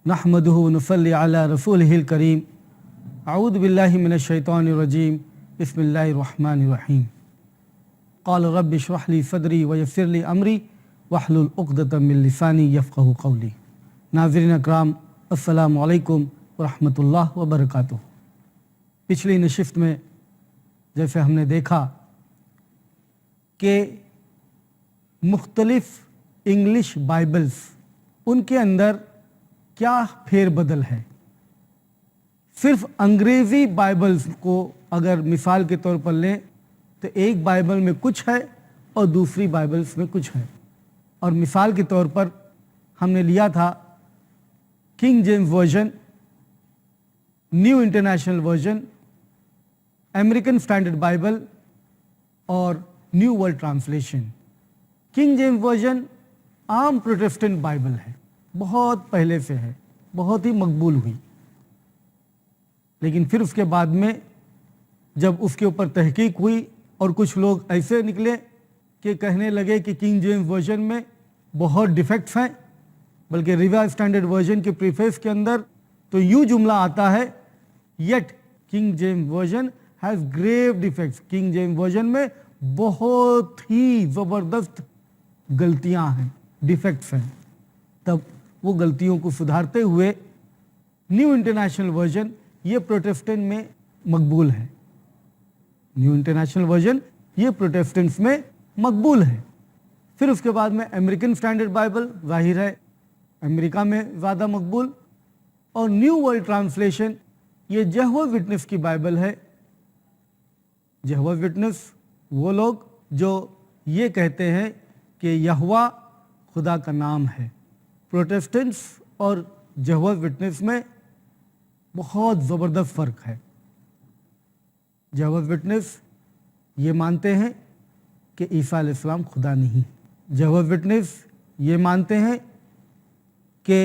नहमदुहु व नुसल्ली अला रसूलिहिल करीम। अऊज़ु बिल्लाहि मिनश शैतानिर रजीम। बिस्मिल्लाहिर रहमानिर रहीम। क़ाल रब्बि इश्रह ली सदरी व यस्सिर ली अमरी वहलुल उक़दतम मिन लिसानी यफ़क़हू क़ौली। नाज़रीन अकराम, अस्सलामु अलैकुम व रहमतुल्लाहि व बरकातुहू। पिछली नशिस्त में जैसे हमने देखा कि मुख्तलिफ़ इंग्लिश बाइबल्स, उनके अंदर क्या फेरबदल है। सिर्फ अंग्रेज़ी बाइबल्स को अगर मिसाल के तौर पर लें तो एक बाइबल में कुछ है और दूसरी बाइबल्स में कुछ है। और मिसाल के तौर पर हमने लिया था King James version, new international version, American standard Bible और new world translation. King James version आम प्रोटेस्टेंट बाइबल है, बहुत पहले से है, बहुत ही मकबूल हुई। लेकिन फिर उसके बाद में जब उसके ऊपर तहकीक हुई और कुछ लोग ऐसे निकले कि कहने लगे कि किंग जेम्स वर्जन में बहुत डिफेक्ट्स हैं, बल्कि रिवाइज्ड स्टैंडर्ड वर्जन के प्रीफेस के अंदर तो यूँ जुमला आता है, yet King James Version has grave defects. King James Version में बहुत ही ज़बरदस्त गलतियां हैं, डिफेक्ट्स हैं। तब वो गलतियों को सुधारते हुए न्यू इंटरनेशनल वर्जन ये प्रोटेस्टेंट में मकबूल है। न्यू इंटरनेशनल वर्जन ये प्रोटेस्टेंट्स में मकबूल है। फिर उसके बाद में अमेरिकन स्टैंडर्ड बाइबल, जाहिर है अमेरिका में ज़्यादा मकबूल। और न्यू वर्ल्ड ट्रांसलेशन ये यहोवा विटनेस की बाइबल है। यहोवा विटनेस वो लोग जो ये कहते हैं कि यहोवा खुदा का नाम है। प्रोटेस्टेंट्स और यहोवा विटनेस में बहुत ज़बरदस्त फ़र्क है। यहोवा विटनेस ये मानते हैं कि ईसा अलैहिस्सलाम खुदा नहीं। यहोवा विटनेस ये मानते हैं कि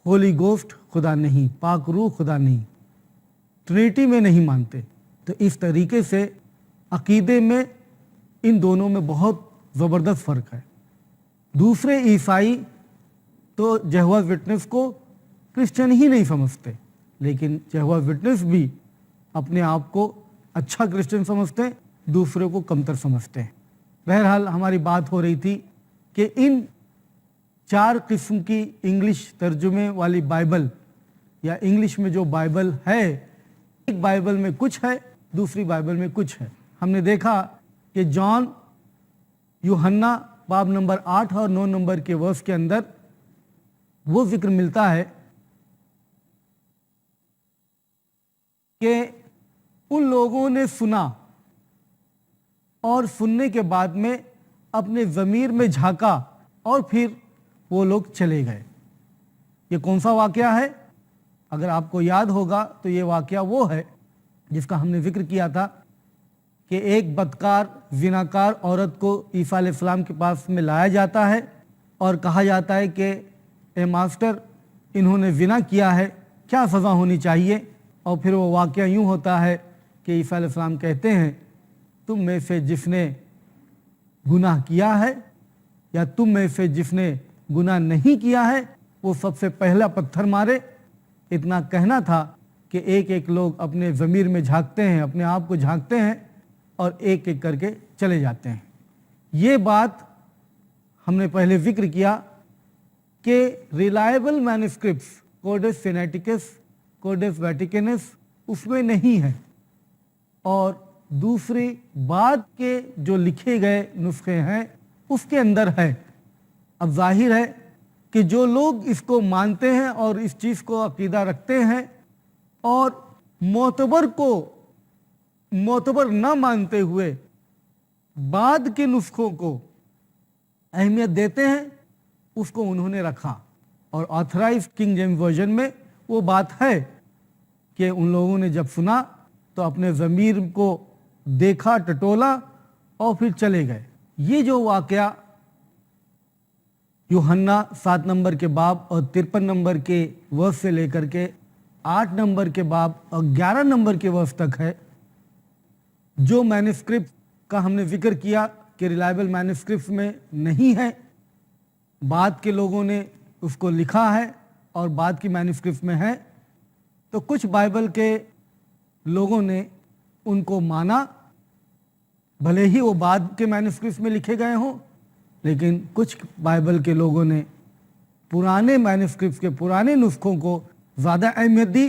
होली गोस्ट खुदा नहीं, पाक रूह खुदा नहीं, ट्रिनिटी में नहीं मानते। तो इस तरीके से अकीदे में इन दोनों में बहुत ज़बरदस्त फ़र्क है। दूसरे ईसाई तो यहोवा विटनेस को क्रिश्चियन ही नहीं समझते, लेकिन यहोवा विटनेस भी अपने आप को अच्छा क्रिश्चियन समझते हैं, दूसरों को कमतर समझते हैं। बहरहाल हमारी बात हो रही थी कि इन चार किस्म की इंग्लिश तर्जुमे वाली बाइबल या इंग्लिश में जो बाइबल है, एक बाइबल में कुछ है, दूसरी बाइबल में कुछ है। हमने देखा कि जॉन, यूहन्ना बाब नंबर 8 और 9 नंबर के वर्स के अंदर वो जिक्र मिलता है कि उन लोगों ने सुना और सुनने के बाद में अपने ज़मीर में झांका और फिर वो लोग चले गए। ये कौन सा वाक़या है? अगर आपको याद होगा तो ये वाक़या वो है जिसका हमने जिक्र किया था कि एक बदकार ज़िनाकार औरत को ईसा अलैहिस्सलाम के पास में लाया जाता है और कहा जाता है कि ए मास्टर, इन्होंने ज़िना किया है, क्या सज़ा होनी चाहिए? और फिर वो वाक़या यूँ होता है कि ईसा अलैहिस्सलाम कहते हैं, तुम में से जिसने गुनाह किया है या तुम में से जिसने गुनाह नहीं किया है वो सबसे पहला पत्थर मारे। इतना कहना था कि एक एक लोग अपने ज़मीर में झांकते हैं, अपने आप को झांकते हैं और एक एक करके चले जाते हैं। ये बात हमने पहले जिक्र किया कि रिलायबल मैन्युस्क्रिप्ट्स, कोडेक्स सिनेटिकस, कोडेक्स वेटिकनस उसमें नहीं है, और दूसरी बाद के जो लिखे गए नुस्खे हैं उसके अंदर है। अब जाहिर है कि जो लोग इसको मानते हैं और इस चीज़ को अकीदा रखते हैं और मोतबर को मोतबर ना मानते हुए बाद के नुस्खों को अहमियत देते हैं, उसको उन्होंने रखा। और ऑथराइज्ड किंग जेम्स वर्जन में वो बात है कि उन लोगों ने जब सुना तो अपने ज़मीर को देखा, टटोला और फिर चले गए। ये जो वाक़या यूहन्ना 7 नंबर के बाब और 53 नंबर के वर्स से लेकर के 8 नंबर के बाब और 11 नंबर के वर्स तक है, जो मैन्युस्क्रिप्ट का हमने जिक्र किया कि रिलायबल मैन्युस्क्रिप्ट में नहीं है, बाद के लोगों ने उसको लिखा है اور بعد کی مینuscripts میں ہے. تو کچھ بائبل کے لوگوں نے ان کو مانا، بھلے ہی وہ بعد کے مینuscripts میں لکھے گئے ہوں، لیکن کچھ بائبل کے لوگوں نے پرانے مینuscripts کے پرانے نسخوں کو زیادہ اہمیت دی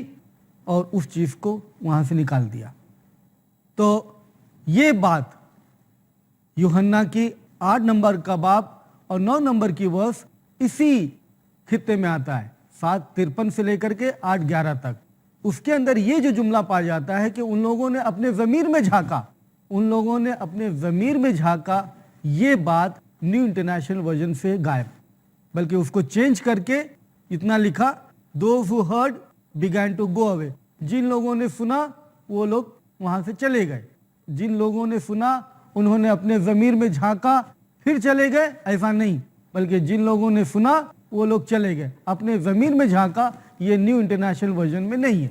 اور اس چیز کو وہاں سے نکال دیا. تو یہ بات یوحنا کی 8 نمبر کا باب اور 9 نمبر کی ورس اسی خطے میں آتا ہے، 7:53 سے لے کر کے 8:11 تک. اس کے اندر یہ جو جملہ پایا جاتا ہے کہ ان لوگوں نے اپنے ضمیر میں جھانکا، ان لوگوں نے اپنے ضمیر میں جھانکا، یہ بات نیو انٹرنیشنل ورژن سے غائب، بلکہ اس کو چینج کر کے اتنا لکھا those who heard began to go away. جن لوگوں نے سنا وہ لوگ وہاں سے چلے گئے. جن لوگوں نے سنا انہوں نے اپنے ضمیر میں جھانکا پھر چلے گئے، ایسا نہیں، بلکہ جن لوگوں نے سنا وہ لوگ چلے گئے. اپنے ضمیر میں جھانکا یہ نیو انٹرنیشنل ورژن میں نہیں ہے.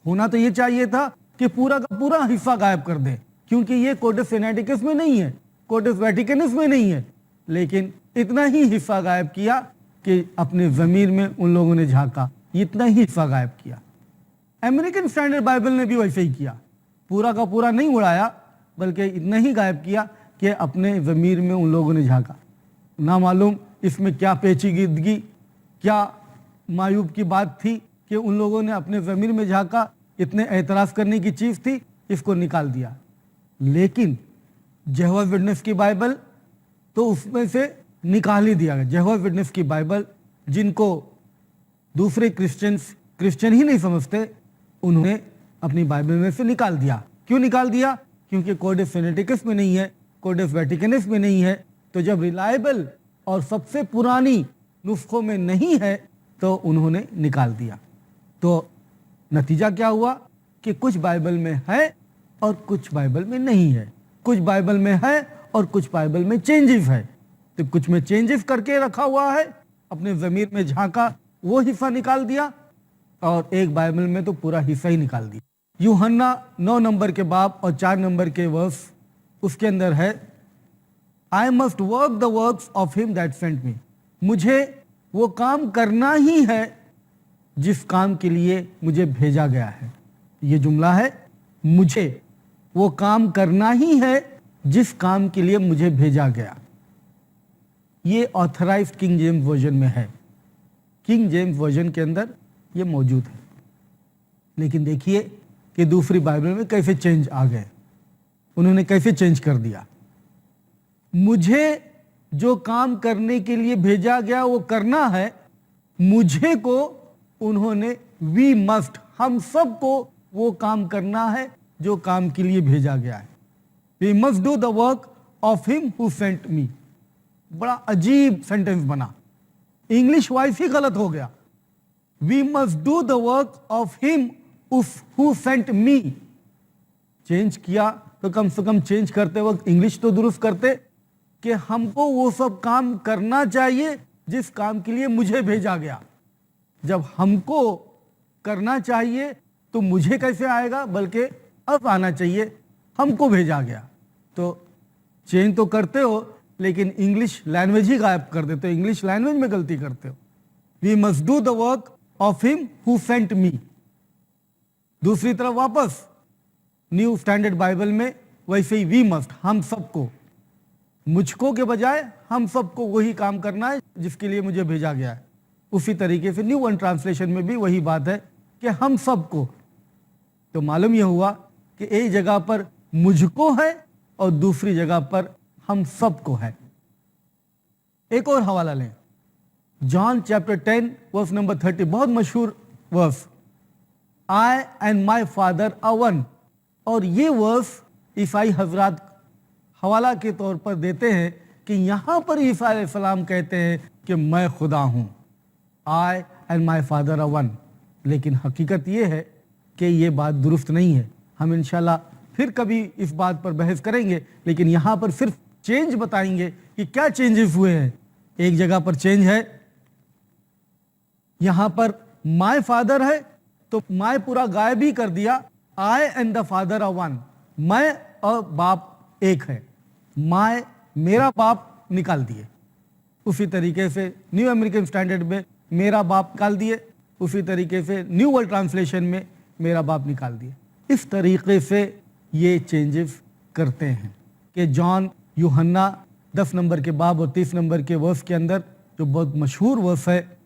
ہونا تو یہ چاہیے تھا کہ پورا کا پورا حصہ غائب کر دیں، کیونکہ یہ کوڈس سینیٹکس میں نہیں ہے، کوڈس ویٹیکنس میں نہیں ہے، لیکن اتنا ہی حصہ غائب کیا کہ اپنے ضمیر میں ان لوگوں نے جھانکا، اتنا ہی حصہ غائب کیا. امریکن اسٹینڈرڈ بائبل نے بھی ویسے ہی کیا، پورا کا پورا نہیں اڑایا، بلکہ اتنا ہی غائب کیا کہ اپنے ضمیر میں ان لوگوں نے جھانکا. نہ معلوم اس میں کیا پیچیدگی، کیا معیوب کی بات تھی کہ ان لوگوں نے اپنے ضمیر میں جھانکا، اتنے اعتراض کرنے کی چیز تھی، اس کو نکال دیا. لیکن جہوہ وٹنس کی بائبل تو اس میں سے نکال ہی دیا گیا. جہوہ وٹنس کی بائبل جن کو دوسرے کرسچن ہی نہیں سمجھتے، انہوں نے اپنی بائبل میں سے نکال دیا. کیوں نکال دیا؟ کیونکہ کوڈس سینیٹکس میں نہیں ہے، کوڈس ویٹیکنس میں نہیں ہے. تو جب ریلائبل اور سب سے پرانی نسخوں میں نہیں ہے تو انہوں نے نکال دیا. تو نتیجہ کیا ہوا کہ کچھ بائبل میں ہے اور کچھ بائبل میں نہیں ہے، کچھ بائبل میں ہے اور کچھ بائبل میں چینجز ہے. تو کچھ میں چینجز کر کے رکھا ہوا ہے، اپنے ضمیر میں جھانکا وہ حصہ نکال دیا، اور ایک بائبل میں تو پورا حصہ ہی نکال دیا. یوحنا 9 نمبر کے باب اور 4 نمبر کے ورس اس کے اندر ہے I must work the works of him that sent me. مجھے وہ کام کرنا ہی ہے جس کام کے لیے مجھے بھیجا گیا ہے. یہ جملہ ہے، مجھے وہ کام کرنا ہی ہے جس کام کے لیے مجھے بھیجا گیا. یہ آتھرائزڈ کنگ جیمز ورژن میں ہے، کنگ جیمز ورژن کے اندر یہ موجود ہے. لیکن دیکھیے کہ دوسری بائبل میں کیسے چینج آ گئے، انہوں نے کیسے چینج کر دیا. مجھے جو کام کرنے کے لیے بھیجا گیا وہ کرنا ہے، مجھے کو انہوں نے وی مسٹ، ہم سب کو وہ کام کرنا ہے جو کام کے لیے بھیجا گیا ہے. We must do the work of him who sent me. بڑا عجیب سینٹنس بنا، انگلش وائز ہی غلط ہو گیا. We must do the work of him who sent me. Change کیا تو کم سے کم چینج کرتے وقت انگلش تو درست کرتے کہ ہم کو وہ سب کام کرنا چاہیے جس کام کے لیے مجھے بھیجا گیا. جب ہم کو کرنا چاہیے تو مجھے کیسے آئے گا، بلکہ اب آنا چاہیے، ہم کو بھیجا گیا. تو چینج تو کرتے ہو لیکن انگلش لینگویج ہی غائب کر دیتے ہو، انگلش لینگویج میں غلطی کرتے ہو. We must do the work of him who sent me. دوسری طرف واپس نیو اسٹینڈرڈ بائبل میں ویسے ہی وی مسٹ، ہم سب کو، مجھ کو کے بجائے ہم سب کو وہی کام کرنا ہے جس کے لیے مجھے بھیجا گیا ہے. اسی طریقے سے نیو ون ٹرانسلیشن میں بھی وہی بات ہے کہ ہم سب کو. تو معلوم یہ ہوا کہ ایک جگہ پر مجھ کو ہے اور دوسری جگہ پر ہم سب کو ہے. ایک اور حوالہ لیں، جان چیپٹر 10 ورس نمبر 30، بہت مشہور ورس، I and my father are one. اور یہ ورس عیسائی حضرات حوالہ کے طور پر دیتے ہیں کہ یہاں پر عیسیٰ علیہ السلام کہتے ہیں کہ میں خدا ہوں، I and my father are one. لیکن حقیقت یہ ہے کہ یہ بات درست نہیں ہے. ہم انشاءاللہ پھر کبھی اس بات پر بحث کریں گے، لیکن یہاں پر صرف چینج بتائیں گے کہ کیا چینجز ہوئے ہیں. ایک جگہ پر چینج ہے، یہاں پر my father ہے تو my پورا غائب ہی کر دیا، I and the father are one. میں اور باپ ایک ہے، my میرا باپ نکال دیے. اسی طریقے سے نیو امریکن اسٹینڈرڈ میں میرا باپ نکال دیے، उसी तरीके से न्यू वर्ल्ड ट्रांसलेशन में मेरा बाप निकाल दिया। इस तरीके से ये चेंजेस करते हैं कि जॉन यूहन्ना 10 नंबर के बाब और 30 नंबर के वर्स के अंदर, जो बहुत मशहूर वर्स है,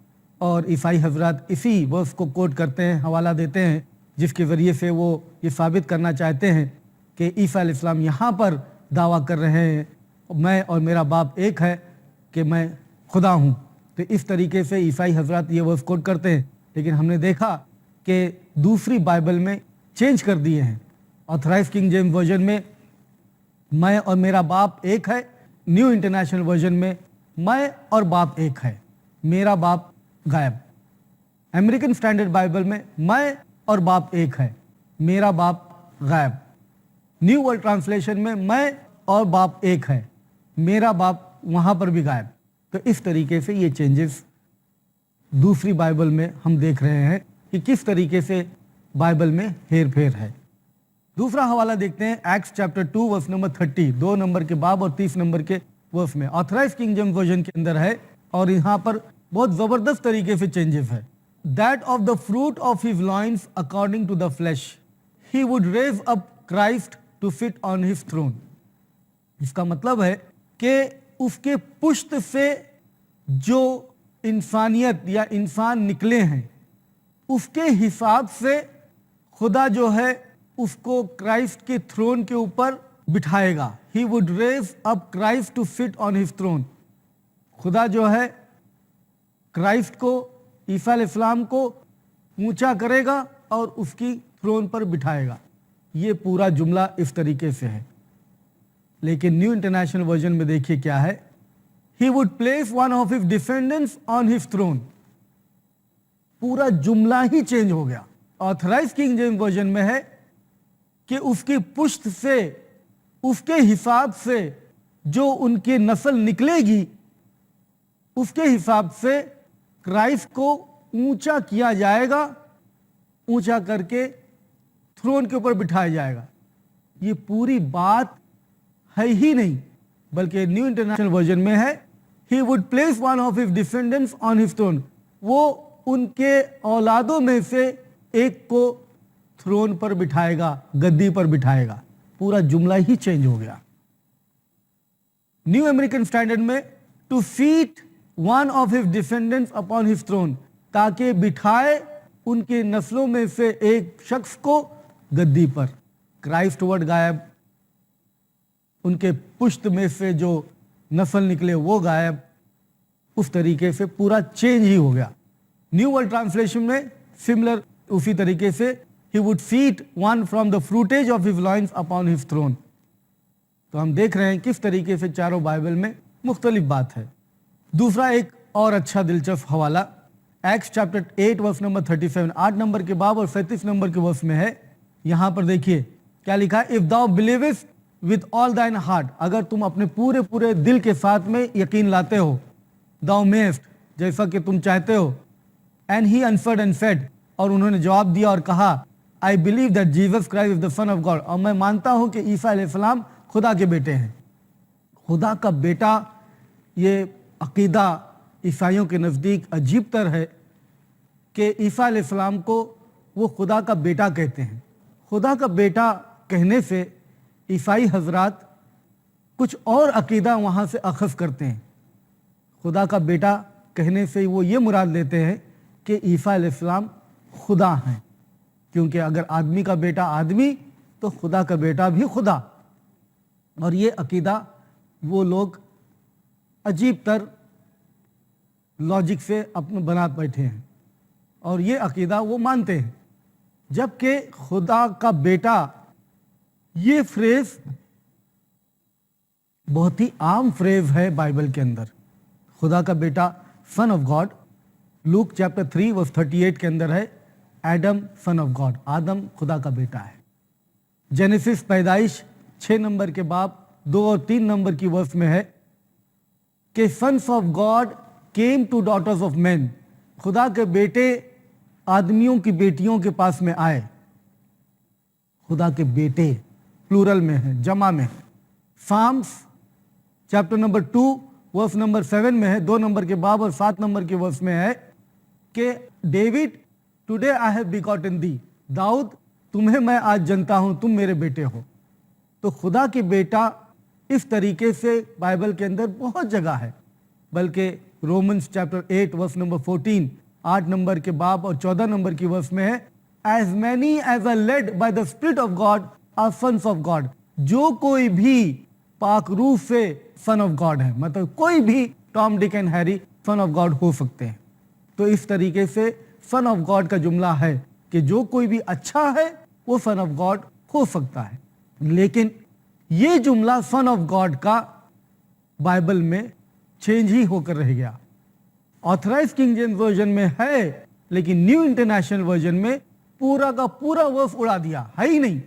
और ईसाई हजरात इसी वर्स को कोट करते हैं, हवाला देते हैं, जिसके ज़रिए से वो ये साबित करना चाहते हैं कि ईसा अलैहिस्सलाम यहाँ पर दावा कर रहे हैं मैं और मेरा बाप एक है, कि मैं खुदा हूँ। तो इस तरीके से ईसाई हजरात ये वर्स कोट करते हैं, लेकिन हमने देखा कि दूसरी बाइबल में चेंज कर दिए हैं। ऑथराइज किंग जेम्स वर्जन में मैं और मेरा बाप एक है, न्यू इंटरनेशनल वर्जन में मैं और बाप एक है, मेरा बाप गायब। अमेरिकन स्टैंडर्ड बाइबल में मैं और बाप एक है, मेरा बाप गायब। न्यू वर्ल्ड ट्रांसलेशन में मैं और बाप एक है, मेरा बाप वहाँ पर भी गायब। तो इस तरीके से ये चेंजेस दूसरी बाइबल में हम देख रहे हैं कि किस तरीके से बाइबल में हेर फेर है। दूसरा हवाला देखते हैं एक्ट्स चैप्टर 2 वर्स नंबर 30, 2 नंबर के बाब और 30 नंबर के वर्स में। ऑथराइज किंग जेम्स वर्जन के अंदर है और यहाँ पर बहुत ज़बरदस्त तरीके से चेंजेस है। That of the fruit of his loins according to the flesh he would raise up Christ to sit on his throne. इसका मतलब है कि उसके पुष्ट से जो इंसानियत या इंसान निकले हैं, उसके हिसाब से खुदा जो है उसको क्राइस्ट के थ्रोन के ऊपर बिठाएगा। He would raise up Christ to sit on his throne. खुदा जो है क्राइस्ट को, ईसा अलैहिस्सलाम को ऊंचा करेगा और उसकी थ्रोन पर बिठाएगा। ये पूरा जुमला इस तरीके से है। लेकिन न्यू इंटरनेशनल वर्जन में देखिए क्या है, he would place one of his defendants on his throne. पूरा जुमला ही चेंज हो गया। ऑथराइज किंग जेम्स वर्जन में है कि उसकी पुष्ट से, उसके हिसाब से जो उनकी नस्ल निकलेगी, उसके हिसाब से क्राइस्ट को ऊंचा किया जाएगा, ऊंचा करके थ्रोन के ऊपर बिठाया जाएगा। ये पूरी बात है ही नहीं, बल्कि न्यू इंटरनेशनल वर्जन में है he would place one of his defendants on his throne. वो उनके औलादों में से एक को थ्रोन पर बिठाएगा, गद्दी पर बिठाएगा। पूरा जुमला ही चेंज हो गया। न्यू अमेरिकन स्टैंडर्ड में to seat one of his defendants upon his throne, ताकि बिठाए उनके नस्लों में से एक शख्स को गद्दी पर। क्राइस्ट वर्ड गायब, उनके पुष्ट में से जो नस्ल निकले वो गायब। उस तरीके से पूरा चेंज ही हो गया। न्यू वर्ल्ड ट्रांसलेशन में सिमिलर उसी तरीके से he would seat one from the fruitage of his loins upon his throne। तो हम देख रहे हैं किस तरीके से चारों बाइबल में मुख्तलिफ बात है। दूसरा एक और अच्छा दिलचस्प हवाला एक्ट्स चैप्टर 8 वर्स नंबर 37, 8 नंबर के बाब और 37 नंबर के वर्स में है। यहाँ पर देखिए क्या लिखा है, इफ दाउ बिलीवेस्ट विथ ऑल दाइन हार्ट, अगर तुम अपने पूरे पूरे दिल के साथ में यकीन लाते हो, दाउ मेस्ट, जैसा कि तुम चाहते हो। And he answered and said, और उन्होंने जवाब दिया और कहा, I believe that Jesus Christ is the sun of God, और मैं मानता हूं कि ईसा अलैहिस्सलाम खुदा के बेटे हैं। खुदा का बेटा, ये अकीदा ईसाइयों के नज़दीक अजीब तर है कि ईसा अलैहिस्सलाम को वो खुदा का बेटा कहते हैं। खुदा का बेटा कहने से ईसाई हजरात कुछ और अकीदा वहाँ से अखज़ करते हैं। खुदा का बेटा कहने से वो ये मुराद लेते हैं कि ईसा अलैहिस्सलाम खुदा हैं, क्योंकि अगर आदमी का बेटा आदमी तो खुदा का बेटा भी खुदा। और ये अकीदा वो लोग अजीब तर लॉजिक से अपने बना बैठे हैं और ये अकीदा वो मानते हैं। जबकि खुदा का बेटा, ये फ्रेज बहुत ही आम फ्रेज है बाइबल के अंदर। खुदा का बेटा, son of God, Luke chapter 3 verse 38 के अंदर है, एडम सन ऑफ गॉड, आदम खुदा का बेटा है। जेनेसिस पैदाइश 6 नंबर के बाब 2 और 3 नंबर की वर्स में है कि sons of God came to daughters of man, खुदा के बेटे आदमियों की बेटियों के पास में आए। खुदा के बेटे प्लूरल में है, जमा में है। Psalms chapter number 2 verse number 7 में है, 2 नंबर के बाब और 7 नंबर के वर्स में है کہ David today I have begotten thee, Daud तुम्हें मैं आज जनता हूं, तुम मेरे बेटे हो। तो खुदा की बेटा इस तरीके से बाइबल के अंदर बहुत जगह है, बल्कि रोमन्स चैप्टर 8 वर्स नंबर 14, 8 नंबर के बाब और 14 नंबर की वर्स में है, as many as are led by the spirit of God are sons of God. जो कोई भी पाक रूह से सन ऑफ गॉड है, मतलब कोई भी Tom Dick and Harry sun of God हो सकते हैं। तो इस तरीके से सन ऑफ गॉड का जुमला है कि जो कोई भी अच्छा है वो सन ऑफ गॉड हो सकता है। लेकिन ये जुमला सन ऑफ गॉड का बाइबल में चेंज ही होकर रह गया। ऑथराइज किंग जेम्स वर्जन में है, लेकिन न्यू इंटरनेशनल वर्जन में पूरा का पूरा वर्स उड़ा दिया, है ही नहीं।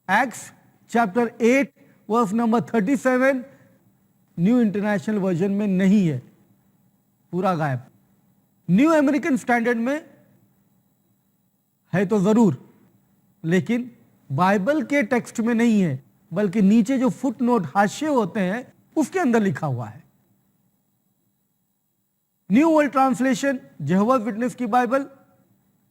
Acts chapter 8 verse number 37 New international Version में नहीं है, पूरा गायब। न्यू अमेरिकन स्टैंडर्ड में है तो जरूर, लेकिन बाइबल के टेक्स्ट में नहीं है, बल्कि नीचे जो फुट नोट हाशिए होते हैं उसके अंदर लिखा हुआ है। न्यू वर्ल्ड ट्रांसलेशन जेहोवा विटनेस की बाइबल,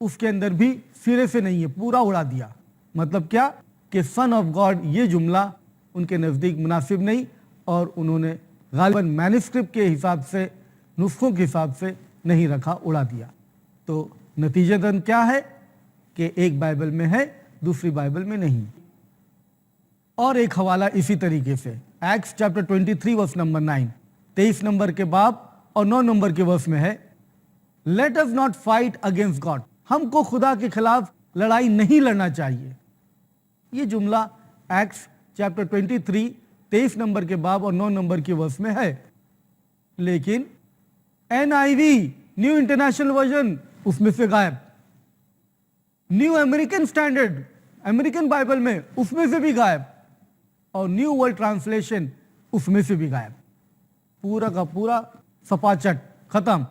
उसके अंदर भी सिरे से नहीं है, पूरा उड़ा दिया। मतलब क्या कि सन ऑफ गॉड ये जुमला उनके नज़दीक मुनासिब नहीं, और उन्होंने गालिबन मैन्युस्क्रिप्ट के हिसाब से, नुस्खों के हिसाब से नहीं रखा, उड़ा दिया। तो नतीजतन क्या है कि एक बाइबल में है, दूसरी बाइबल में नहीं। और एक हवाला इसी तरीके से एक्ट्स चैप्टर 23 वर्स नंबर 9, 23 नंबर के बाब और 9 नंबर के वर्स में है, let us not fight against God, हमको खुदा के खिलाफ लड़ाई नहीं लड़ना चाहिए। ये जुमला एक्ट्स चैप्टर 23 23 नंबर के बाब और 9 नंबर के वर्स में है। लेकिन NIV न्यू इंटरनेशनल वर्जन उसमें से गायब, new American standard American Bible में उसमें से भी गायब, और न्यू वर्ल्ड ट्रांसलेशन उसमें से भी गायब। पूरा का पूरा सपाचट खत्म,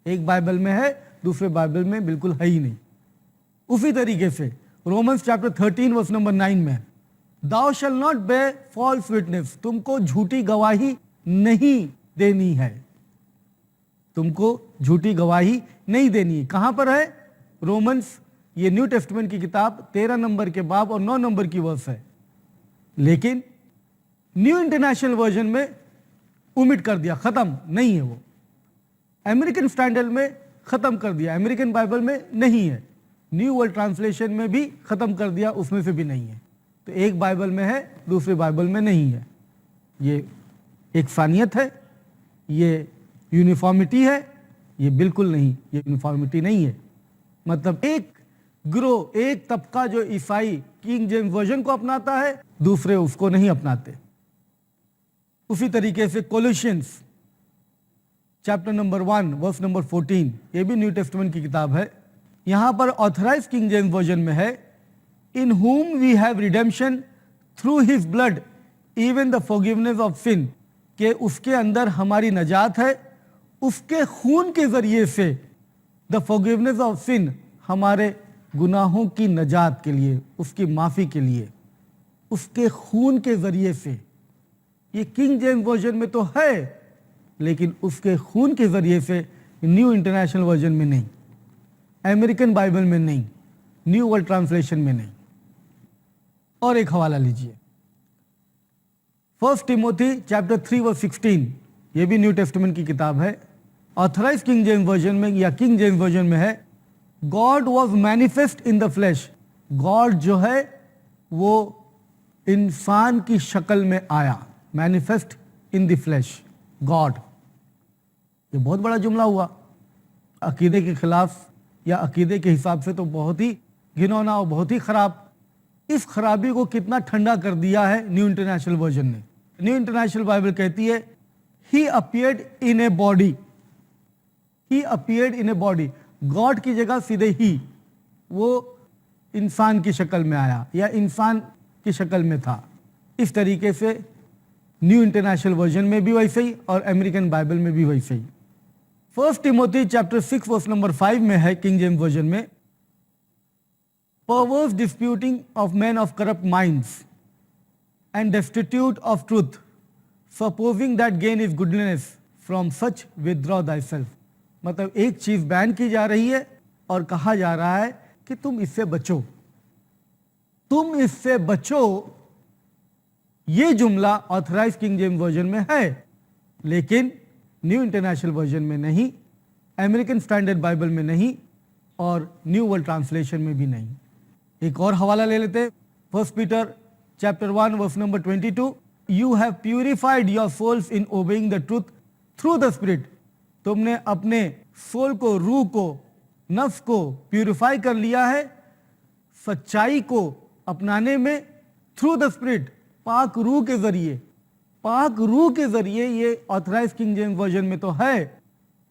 एक बाइबल में है, दूसरे बाइबल में बिल्कुल है ही नहीं। उसी तरीके से रोमन्स चैप्टर 13 वर्स नंबर 9 में, thou shall not bear false witness, तुमको झूठी गवाही नहीं देनी है, तुमको झूठी गवाही नहीं देनी है। कहां पर है? रोमन्स, ये न्यू टेस्टमेंट की किताब 13 नंबर के बाब और 9 नंबर की वर्स है। लेकिन न्यू इंटरनेशनल वर्जन में ओमिट कर दिया, खत्म, नहीं है वो। अमेरिकन स्टैंडर्ड में खत्म कर दिया, अमेरिकन बाइबल में नहीं है। न्यू वर्ल्ड ट्रांसलेशन में भी खत्म कर दिया, उसमें से भी नहीं है। तो एक बाइबल में है, दूसरे बाइबल में नहीं है। ये एक सानियत है, ये यूनिफॉर्मिटी है, ये बिल्कुल नहीं, ये यूनिफॉर्मिटी नहीं है। मतलब एक ग्रो, एक तबका जो ईसाई किंग जेम्स वर्जन को अपनाता है, दूसरे उसको नहीं अपनाते। उसी तरीके से कोलोसियंस चैप्टर नंबर 1 वर्स नंबर 14, ये भी न्यू टेस्टमेंट की किताब है। यहां पर ऑथराइज किंग जेम्स वर्जन में है, इन whom we have redemption through his blood even the forgiveness of sin, कि उसके अंदर हमारी नजात है, उसके खून के जरिए से, the forgiveness of sin, हमारे गुनाहों की नजात के लिए, उसकी माफी के लिए, उसके खून के जरिए से। ये किंग जेम्स वर्जन में तो है, लेकिन उसके खून के जरिए से न्यू इंटरनेशनल वर्जन में नहीं, अमेरिकन बाइबल में नहीं, न्यू वर्ल्ड ट्रांसलेशन में नहीं। और एक हवाला लीजिए, 1 टिमोथी चैप्टर 3 वर्स 16, ये भी न्यू टेस्टमेंट की किताब है। ऑथराइज किंग जेम्स वर्जन में या किंग जेम्स वर्जन में है, God was manifest in the flash, God जो है वो इंसान की शक्ल में आया, manifest in the flash God. ये बहुत बड़ा जुमला हुआ, अकीदे के खिलाफ या अकीदे के हिसाब से तो बहुत ही घिनौना और बहुत ही खराब। इस खराबी को कितना ठंडा कर दिया है न्यू इंटरनेशनल वर्जन ने। न्यू इंटरनेशनल बाइबल कहती है, he appeared in a body, he appeared in a body, God की जगह सीधे ही, वो इंसान की शक्ल में आया या इंसान की शक्ल में था। इस तरीके से न्यू इंटरनेशनल वर्जन में भी वैसे ही और अमेरिकन बाइबल में भी वैसे ही। 1 टिमोथी चैप्टर 6 वर्स नंबर 5 में है किंग जेम्स वर्जन में, perverse disputing of men of corrupt minds and destitute of truth, supposing that gain is goodness, from such withdraw thyself. मतलब एक चीज बैन की जा रही है और कहा जा रहा है कि तुम इससे बचो, तुम इससे बचो। ये जुमला ऑथराइज किंग जेम्स वर्जन में है, लेकिन न्यू इंटरनेशनल वर्जन में नहीं, अमेरिकन स्टैंडर्ड बाइबल में नहीं और न्यू वर्ल्ड ट्रांसलेशन में भी नहीं। एक और हवाला ले लेते हैं, 1 Peter chapter 1 verse number 22, you have purified your souls in obeying the truth through the spirit. तुमने अपने सोल को, रूह को, नफ्स को प्यूरिफाई कर लिया है सच्चाई को अपनाने में, थ्रू द स्पिरिट, पाक रूह के जरिए। पाक रूह के जरिए ये ऑथराइज किंग जेम्स वर्जन में तो है,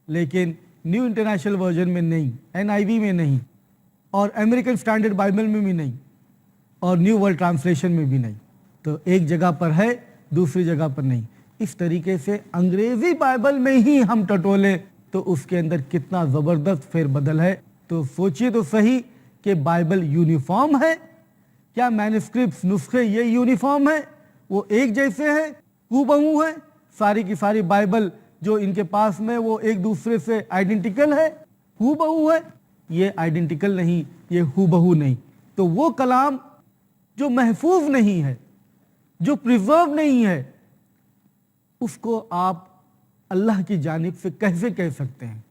लेकिन न्यू इंटरनेशनल वर्जन में नहीं, NIV में नहीं, और अमेरिकन स्टैंडर्ड बाइबल में भी नहीं, और न्यू वर्ल्ड ट्रांसलेशन में भी नहीं। तो एक जगह पर है, दूसरी जगह पर नहीं। इस तरीके से अंग्रेजी बाइबल में ही हम टटोले तो उसके अंदर कितना जबरदस्त फेरबदल है। तो सोचिए तो सही कि बाइबल यूनिफॉर्म है क्या? मैन्युस्क्रिप्ट्स, नुस्खे ये यूनिफॉर्म है, वो एक जैसे है, हूबहू है? सारी की सारी बाइबल जो इनके पास में वो एक दूसरे से आइडेंटिकल है, हूबहू है? ये आइडेंटिकल नहीं, ये हूबहू नहीं। तो वो कलाम जो महफूज नहीं है, जो प्रिजर्व नहीं है, उसको आप अल्लाह की जानिब से कैसे कह सकते हैं?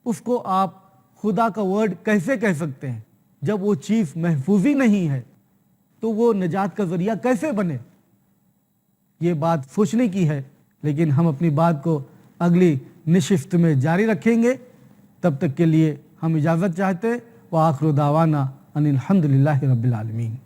उसको आप खुदा का वर्ड कैसे कह सकते हैं? जब वो चीज महफूजी नहीं है तो वो निजात का जरिया कैसे बने? ये बात सोचने की है, लेकिन हम अपनी बात को अगली निशिस्त में जारी रखेंगे। तब तक के लिए हम इजाज़त चाहते। व आखिर दावाना अनिल हम्दुलिल्लाहि रब्बिल आलमीन।